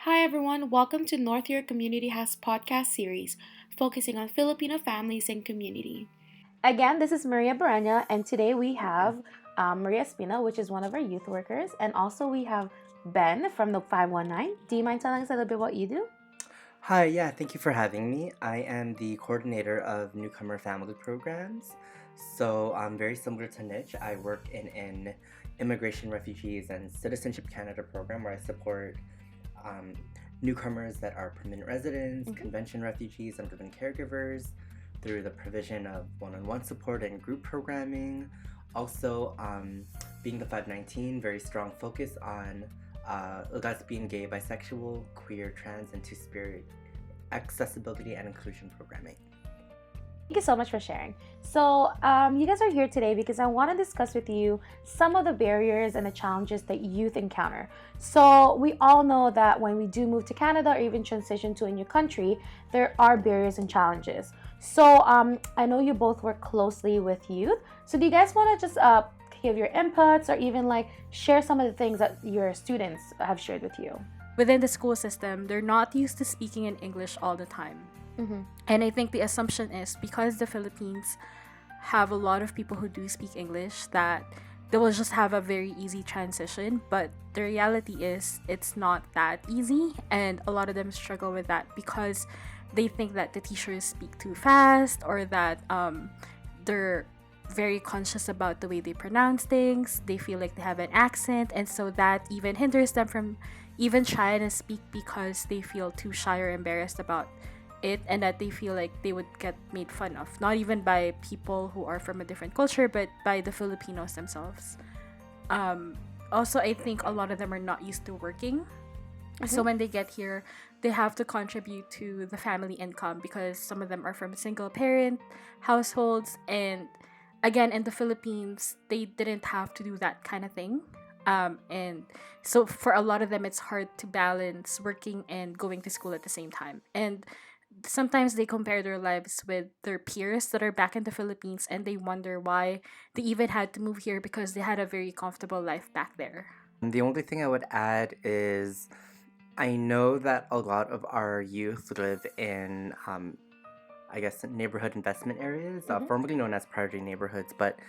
Hi everyone, welcome to North York Community House podcast series focusing on Filipino families and community. Again, this is Maria Baranya, and today we have Maria Espina, which is one of our youth workers, and also we have Ben from the 519. Do you mind telling us a little bit what you do? Hi, yeah, thank you for having me. I am the coordinator of newcomer family programs. So I'm very similar to Niche. I work in an immigration, refugees, and citizenship Canada program where I support um, newcomers that are permanent residents, convention refugees, and urban caregivers through the provision of one-on-one support and group programming. Also, being the 519, very strong focus on lesbian, gay, bisexual, queer, trans, and two-spirit accessibility and inclusion programming. Thank you so much for sharing. So, you guys are here today because I want to discuss with you some of the barriers and the challenges that youth encounter. So, we all know that when we do move to Canada or even transition to a new country, there are barriers and challenges. So, I know you both work closely with youth. So, do you guys want to just give your inputs or even like share some of the things that your students have shared with you? Within the school system, they're not used to speaking in English all the time. And I think the assumption is because the Philippines have a lot of people who do speak English that they will just have a very easy transition. But the reality is it's not that easy, and a lot of them struggle with that because they think that the teachers speak too fast or that they're very conscious about the way they pronounce things. They feel like they have an accent, and so that even hinders them from even trying to speak because they feel too shy or embarrassed about it, and that they feel like they would get made fun of, not even by people who are from a different culture but by the Filipinos themselves. Also, I think a lot of them are not used to working, so when they get here they have to contribute to the family income because some of them are from single parent households, and again, in the Philippines they didn't have to do that kind of thing. And so for a lot of them it's hard to balance working and going to school at the same time, and sometimes they compare their lives with their peers that are back in the Philippines, and they wonder why they even had to move here because they had a very comfortable life back there. The only thing I would add is I know that a lot of our youth live in, I guess, neighborhood investment areas, formerly known as priority neighborhoods, but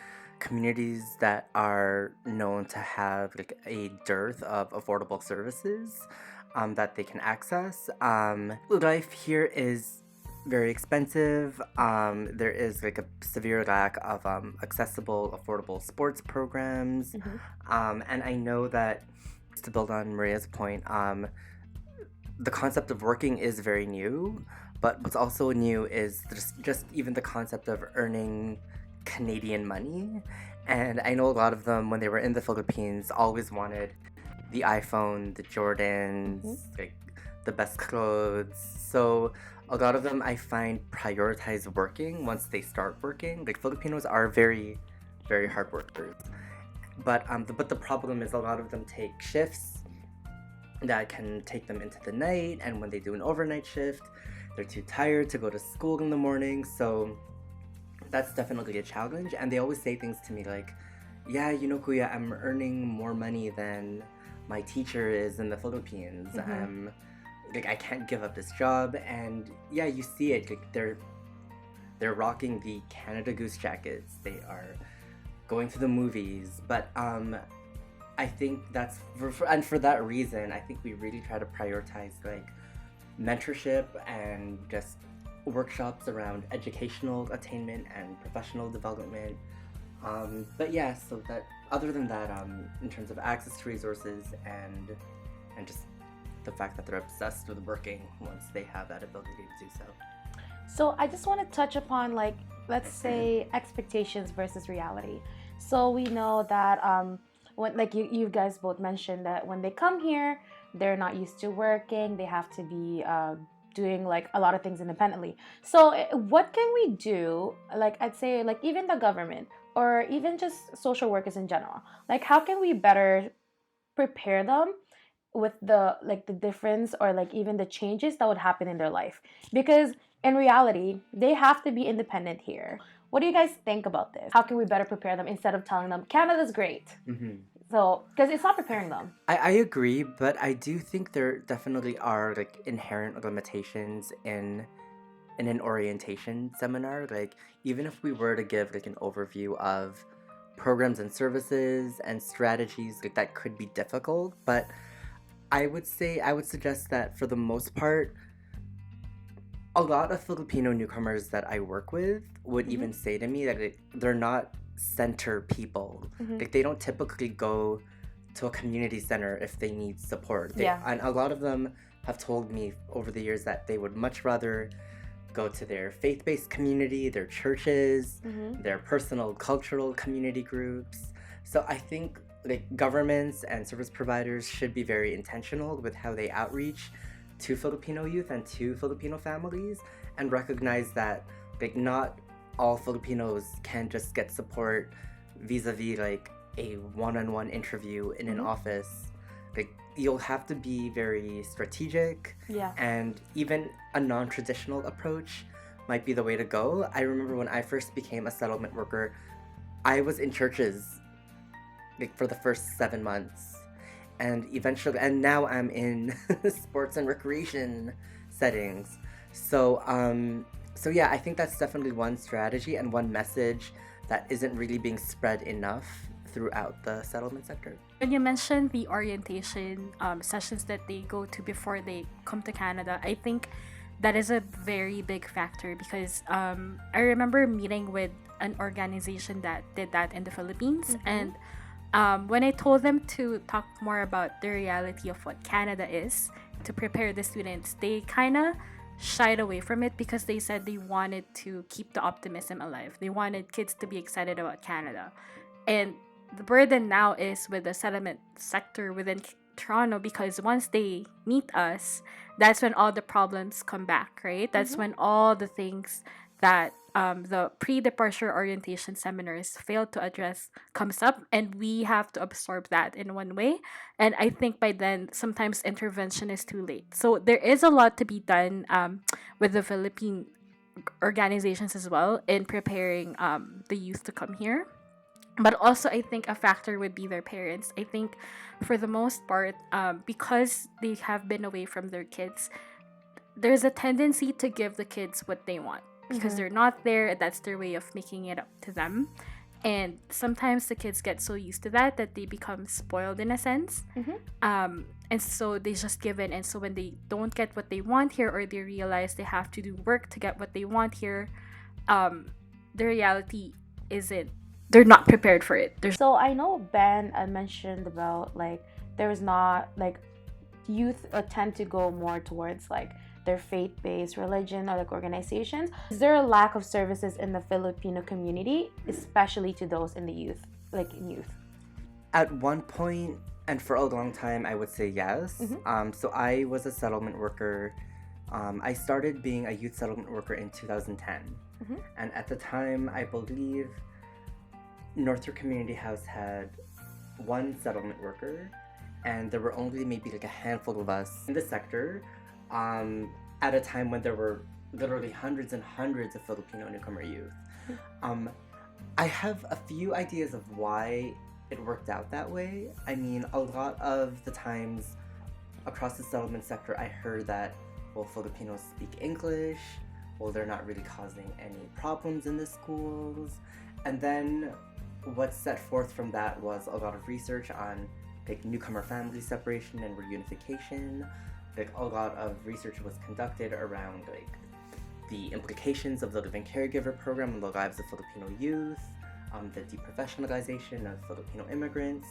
communities that are known to have like a dearth of affordable services that they can access. Life here is very expensive. There is like a severe lack of accessible, affordable sports programs. And I know that, to build on Maria's point, the concept of working is very new, but what's also new is just even the concept of earning Canadian money. And I know a lot of them, when they were in the Philippines, always wanted the iPhone, the Jordans, like the best clothes. So a lot of them I find prioritize working once they start working. Like Filipinos are very, very hard workers. But the problem is a lot of them take shifts that can take them into the night, and when they do an overnight shift, they're too tired to go to school in the morning. So that's definitely a challenge. And they always say things to me like, yeah, Kuya, I'm earning more money than my teacher is in the Philippines. Like, I can't give up this job. And yeah, you see it. Like, they're rocking the Canada Goose jackets. They are going to the movies. But I think that's for that reason, I think we really try to prioritize like mentorship and just workshops around educational attainment and professional development. But yeah, so that other than that, in terms of access to resources and just the fact that they're obsessed with working once they have that ability to do so. So I just want to touch upon like let's say expectations versus reality. So we know that when like you guys both mentioned that when they come here, they're not used to working. They have to be doing like a lot of things independently. So what can we do? Like I'd say like even the government or even just social workers in general. Like how can we better prepare them with the like the difference or like even the changes that would happen in their life, because in reality they have to be independent here. What do you guys think about this? How can we better prepare them instead of telling them Canada's great? So, because it's not preparing them. I agree, but I do think there definitely are like inherent limitations in an orientation seminar. Like even if we were to give like an overview of programs and services and strategies, like that could be difficult. But I would suggest that for the most part, a lot of Filipino newcomers that I work with would even say to me that they're not center people. Like they don't typically go to a community center if they need support. And a lot of them have told me over the years that they would much rather go to their faith-based community, their churches, their personal cultural community groups. So I think like governments and service providers should be very intentional with how they outreach to Filipino youth and to Filipino families, and recognize that like not all Filipinos can just get support vis-a-vis like a one-on-one interview in an office. Like you'll have to be very strategic, and even a non-traditional approach might be the way to go. I remember when I first became a settlement worker, I was in churches like for the first 7 months, and now I'm in sports and recreation settings. So yeah, I think that's definitely one strategy and one message that isn't really being spread enough throughout the settlement sector. When you mentioned the orientation sessions that they go to before they come to Canada, I think that is a very big factor because I remember meeting with an organization that did that in the Philippines, and when I told them to talk more about the reality of what Canada is to prepare the students, they kind of shied away from it because they said they wanted to keep the optimism alive. They wanted kids to be excited about Canada. And the burden now is with the settlement sector within Toronto, because once they meet us, that's when all the problems come back, right? That's when all the things that the pre-departure orientation seminars failed to address comes up, and we have to absorb that in one way. And I think by then, sometimes intervention is too late. So there is a lot to be done with the Philippine organizations as well in preparing the youth to come here. But also, I think a factor would be their parents. I think for the most part, because they have been away from their kids, there's a tendency to give the kids what they want because they're not there. That's their way of making it up to them. And sometimes the kids get so used to that they become spoiled in a sense. And so they just give in. And so when they don't get what they want here, or they realize they have to do work to get what they want here, the reality isn't, they're not prepared for it. So I know Ben mentioned about like there's not like youth tend to go more towards like their faith-based religion or like organizations. Is there a lack of services in the Filipino community, especially to those in the youth, like in youth? At one point, and for a long time, I would say yes. So I was a settlement worker. I started being a youth settlement worker in 2010. And at the time, I believe North York Community House had one settlement worker, and there were only maybe like a handful of us in the sector at a time when there were literally hundreds and hundreds of Filipino newcomer youth. I have a few ideas of why it worked out that way. I mean, a lot of the times across the settlement sector, I heard that, well, Filipinos speak English, well, they're not really causing any problems in the schools. And then what set forth from that was a lot of research on like newcomer family separation and reunification. Like a lot of research was conducted around like the implications of the living caregiver program on the lives of Filipino youth, the deprofessionalization of Filipino immigrants.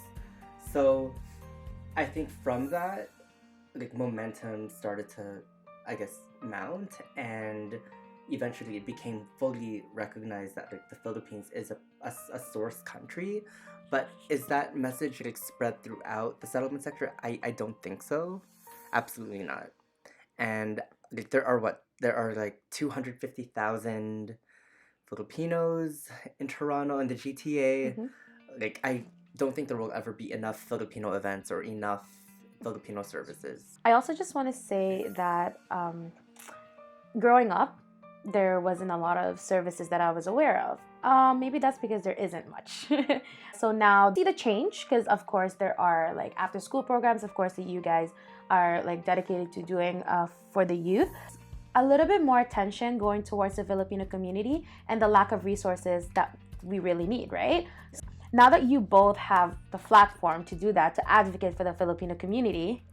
So I think from that, like momentum started to, I guess, mount, and eventually it became fully recognized that like the Philippines is a source country. But is that message like spread throughout the settlement sector? I don't think so. Absolutely not. And like there are like 250,000 Filipinos in Toronto and the GTA. Like I don't think there will ever be enough Filipino events or enough Filipino services. I also just want to say that growing up, there wasn't a lot of services that I was aware of. Maybe that's because there isn't much. So now see the change because of course there are like after school programs, of course, that you guys are like dedicated to doing for the youth. A little bit more attention going towards the Filipino community and the lack of resources that we really need, right? Now that you both have the platform to do that, to advocate for the Filipino community,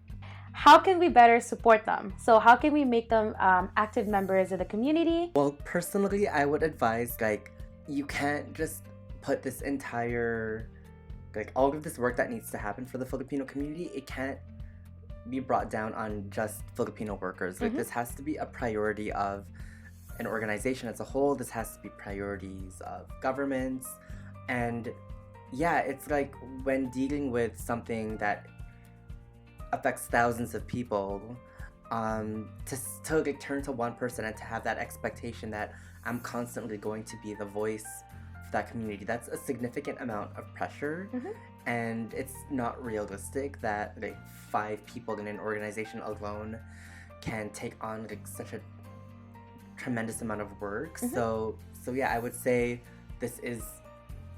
how can we better support them? So how can we make them active members of the community? Well, personally, I would advise like you can't just put this entire like all of this work that needs to happen for the Filipino community. It can't be brought down on just Filipino workers. Like this has to be a priority of an organization as a whole. This has to be priorities of governments. And yeah, it's like when dealing with something that affects thousands of people, to like turn to one person and to have that expectation that I'm constantly going to be the voice for that community, that's a significant amount of pressure. And it's not realistic that like 5 people in an organization alone can take on like such a tremendous amount of work. So yeah, I would say this is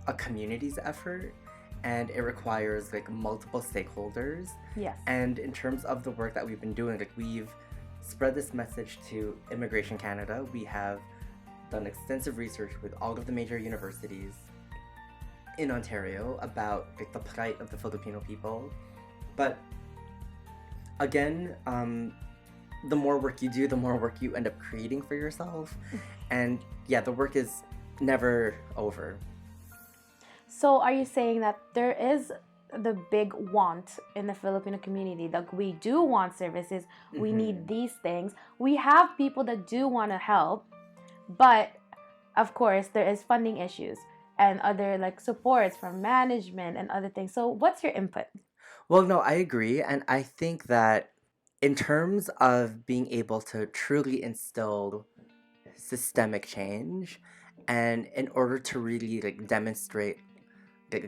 a community's effort and it requires like multiple stakeholders. Yes. And in terms of the work that we've been doing, like we've spread this message to Immigration Canada. We have done extensive research with all of the major universities in Ontario about like the plight of the Filipino people. But again, the more work you do, the more work you end up creating for yourself. And yeah, the work is never over. So are you saying that there is the big want in the Filipino community? Like we do want services, we need these things. We have people that do want to help, but of course there is funding issues and other like supports from management and other things. So what's your input? Well, no, I agree. And I think that in terms of being able to truly instill systemic change and in order to really like demonstrate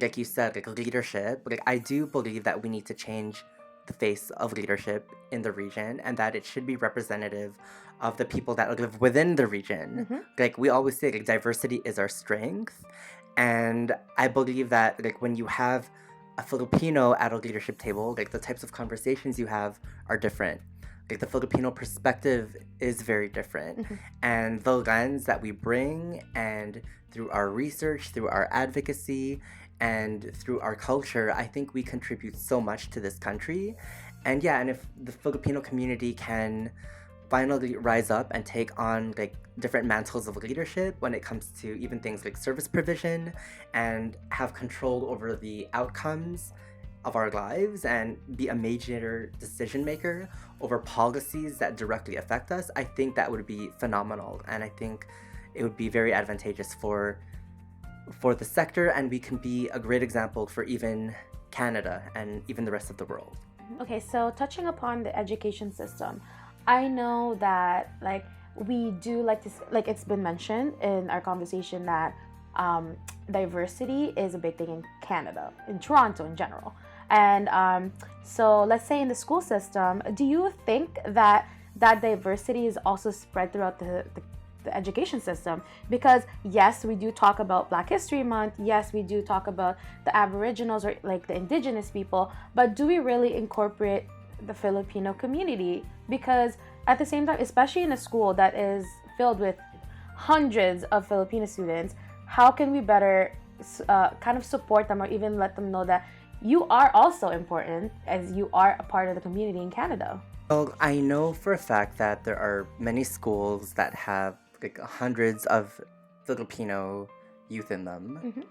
like you said, like leadership, like I do believe that we need to change the face of leadership in the region and that it should be representative of the people that live within the region. Like we always say, like diversity is our strength. And I believe that like when you have a Filipino at a leadership table, like the types of conversations you have are different. Like the Filipino perspective is very different. And the lens that we bring and through our research, through our advocacy, and through our culture, I think we contribute so much to this country. And yeah, and if the Filipino community can finally rise up and take on like different mantles of leadership when it comes to even things like service provision and have control over the outcomes of our lives and be a major decision maker over policies that directly affect us, I think that would be phenomenal. And I think it would be very advantageous for the sector, and we can be a great example for even Canada and even the rest of the world. Okay, so touching upon the education system, I know that like we do like to like it's been mentioned in our conversation that diversity is a big thing in Canada, in Toronto in general. And so let's say in the school system, do you think that that diversity is also spread throughout the education system? Because yes, we do talk about Black History Month, yes, we do talk about the Aboriginals or like the indigenous people, but do we really incorporate the Filipino community? Because at the same time, especially in a school that is filled with hundreds of Filipino students, how can we better kind of support them or even let them know that you are also important as you are a part of the community in Canada? Well, I know for a fact that there are many schools that have like hundreds of Filipino youth in them.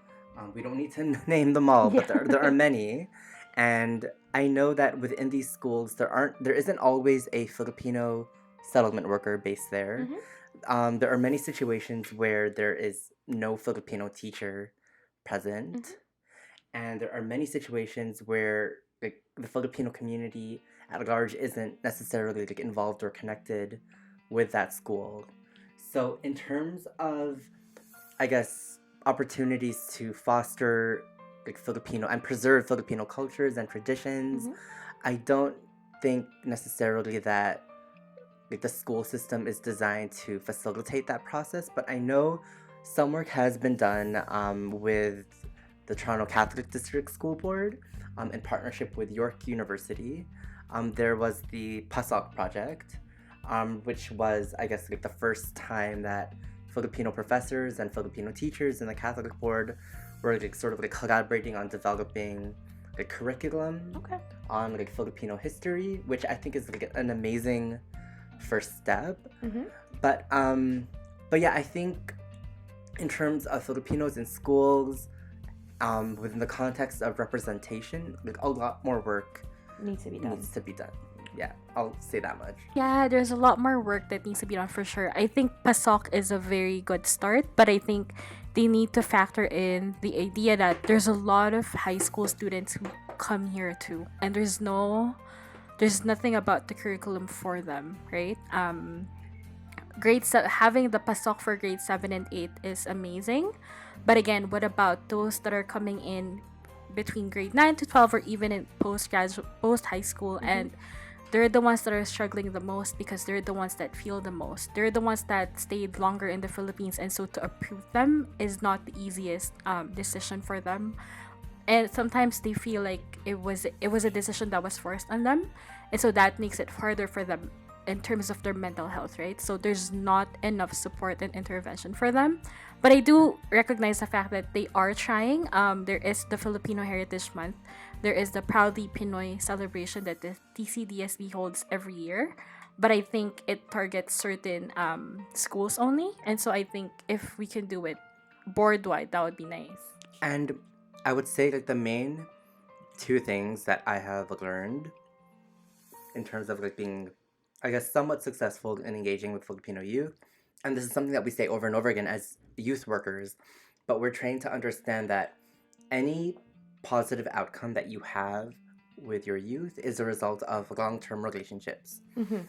We don't need to name them all, but there are many. And I know that within these schools, there isn't always a Filipino settlement worker based there. There are many situations where there is no Filipino teacher present. And there are many situations where like the Filipino community at large isn't necessarily like involved or connected with that school. So in terms of, I guess, opportunities to foster like Filipino and preserve Filipino cultures and traditions, I don't think necessarily that like the school system is designed to facilitate that process, but I know some work has been done with the Toronto Catholic District School Board in partnership with York University. There was the PASOK project, which was, I guess, like the first time that Filipino professors and Filipino teachers in the Catholic Board were like sort of like collaborating on developing like curriculum on like Filipino history, which I think is like an amazing first step. But yeah, I think in terms of Filipinos in schools, within the context of representation, like a lot more work Needs to be done. Yeah, I'll say that much. Yeah, there's a lot more work that needs to be done for sure. I think PASOK is a very good start, but I think they need to factor in the idea that there's a lot of high school students who come here too, and there's nothing about the curriculum for them, right? Having the PASOK for grade 7 and 8 is amazing, but again, what about those that are coming in between grade 9 to 12 or even in post high school, and they're the ones that are struggling the most because they're the ones that feel the most. They're the ones that stayed longer in the Philippines, and so to uproot them is not the easiest decision for them. And sometimes they feel like it was a decision that was forced on them, and so that makes it harder for them in terms of their mental health, right? So there's not enough support and intervention for them. But I do recognize the fact that they are trying. There is the Filipino Heritage Month. There is the Proudly Pinoy celebration that the TCDSB holds every year. But I think it targets certain schools only. And so I think if we can do it board-wide, that would be nice. And I would say like the main two things that I have learned in terms of like being, I guess, somewhat successful in engaging with Filipino youth, and this is something that we say over and over again as youth workers, but we're trained to understand that any positive outcome that you have with your youth is a result of long-term relationships.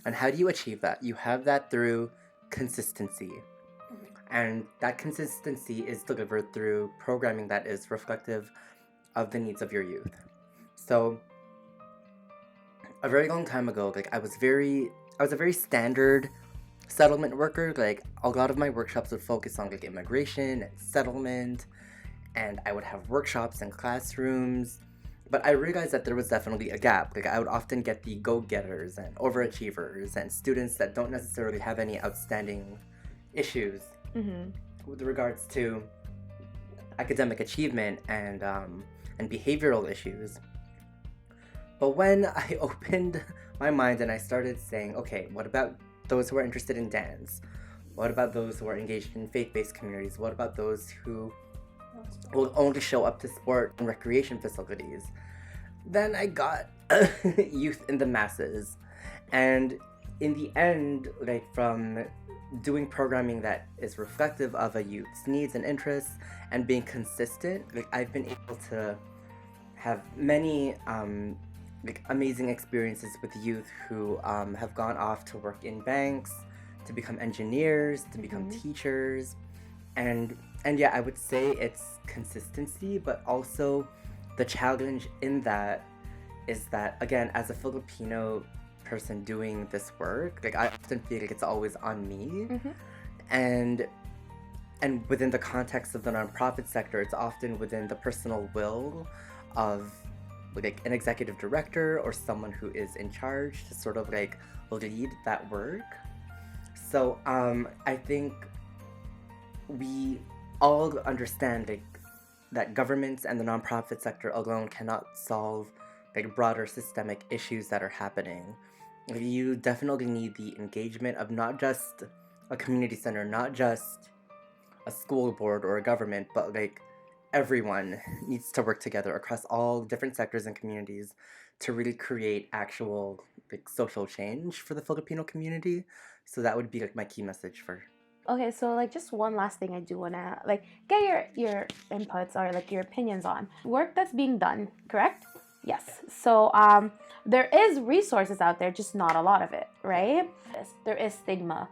And how do you achieve that? You have that through consistency. And that consistency is delivered through programming that is reflective of the needs of your youth. So a very long time ago, like I was a very standard settlement worker. Like a lot of my workshops would focus on like immigration and settlement, and I would have workshops in classrooms. But I realized that there was definitely a gap. Like I would often get the go-getters and overachievers and students that don't necessarily have any outstanding issues with regards to academic achievement and behavioral issues. But when I opened my mind and I started saying, okay, what about those who are interested in dance? What about those who are engaged in faith-based communities? What about those who will only show up to sport and recreation facilities? Then I got youth in the masses. And in the end, like from doing programming that is reflective of a youth's needs and interests and being consistent, like I've been able to have many like amazing experiences with youth who have gone off to work in banks, to become engineers, to become teachers, and yeah, I would say it's consistency, but also the challenge in that is that, again, as a Filipino person doing this work, like I often feel like it's always on me, and within the context of the nonprofit sector, it's often within the personal will of like an executive director or someone who is in charge to sort of like lead that work. So I think we all understand like that governments and the nonprofit sector alone cannot solve like broader systemic issues that are happening. Like, you definitely need the engagement of not just a community center, not just a school board or a government, but like everyone needs to work together across all different sectors and communities to really create actual like social change for the Filipino community. So that would be like my key message for. Okay, so like just one last thing I do wanna like get your inputs or like your opinions on work that's being done, correct? Yes. So there is resources out there, just not a lot of it, right? There is stigma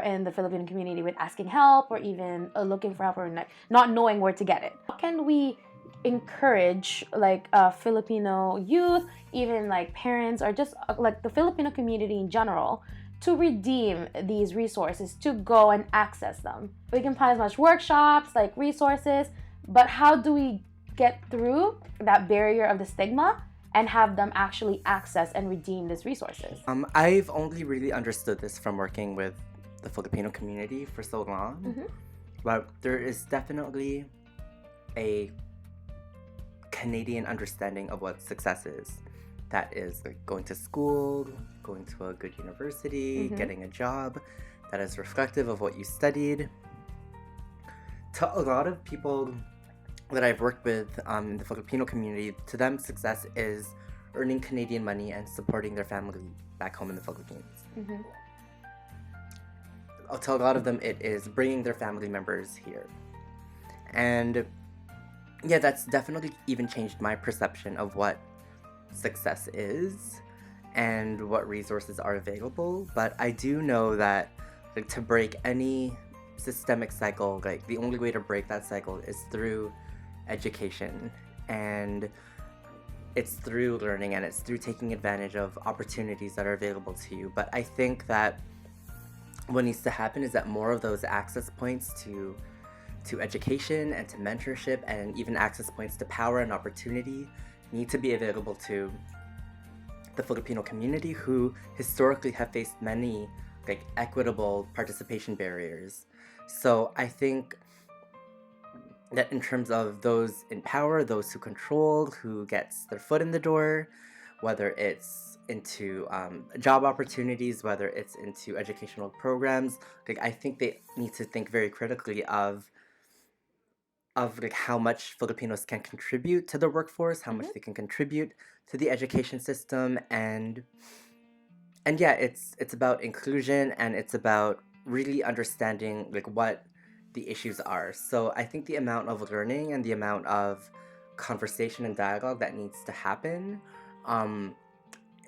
in the Filipino community with asking help or even looking for help or not knowing where to get it. How can we encourage like Filipino youth, even like parents or just like the Filipino community in general, to redeem these resources, to go and access them. We can plan as much workshops, like resources, but how do we get through that barrier of the stigma and have them actually access and redeem these resources? I've only really understood this from working with the Filipino community for so long, but there is definitely a Canadian understanding of what success is. That is like going to school, going to a good university, getting a job that is reflective of what you studied. To a lot of people that I've worked with in the Filipino community, to them success is earning Canadian money and supporting their family back home in the Philippines. To a lot of them, it is bringing their family members here. And yeah, that's definitely even changed my perception of what success is and what resources are available. But I do know that like, to break any systemic cycle, like the only way to break that cycle is through education, and it's through learning, and it's through taking advantage of opportunities that are available to you. But I think that what needs to happen is that more of those access points to education and to mentorship and even access points to power and opportunity need to be available to the Filipino community, who historically have faced many like equitable participation barriers. So I think that in terms of those in power, those who control, who gets their foot in the door, whether it's into job opportunities, whether it's into educational programs, like I think they need to think very critically of like how much Filipinos can contribute to the workforce, how much they can contribute to the education system, and yeah, it's about inclusion, and it's about really understanding like what the issues are. So I think the amount of learning and the amount of conversation and dialogue that needs to happen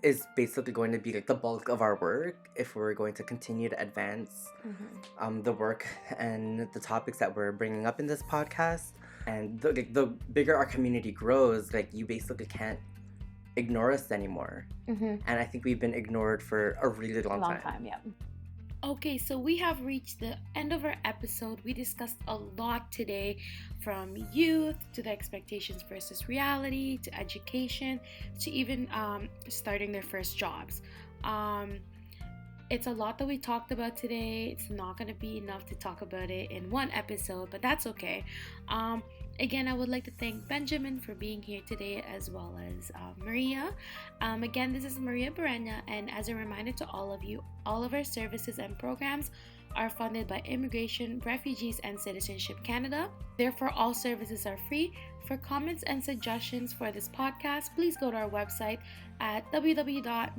is basically going to be like the bulk of our work if we're going to continue to advance the work and the topics that we're bringing up in this podcast. And the bigger our community grows, like you basically can't ignore us anymore. And I think we've been ignored for a really long time. Yeah. Okay, so we have reached the end of our episode. We discussed a lot today, from youth to the expectations versus reality, to education, to even starting their first jobs. It's a lot that we talked about today. It's not going to be enough to talk about it in one episode, but that's okay. Again, I would like to thank Benjamin for being here today, as well as Maria. Again, this is Maria Barena, and as a reminder to all of you, all of our services and programs are funded by Immigration, Refugees, and Citizenship Canada. Therefore, all services are free. For comments and suggestions for this podcast, please go to our website at www.niche.ca.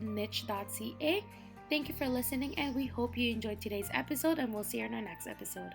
Thank you for listening, and we hope you enjoyed today's episode, and we'll see you in our next episode.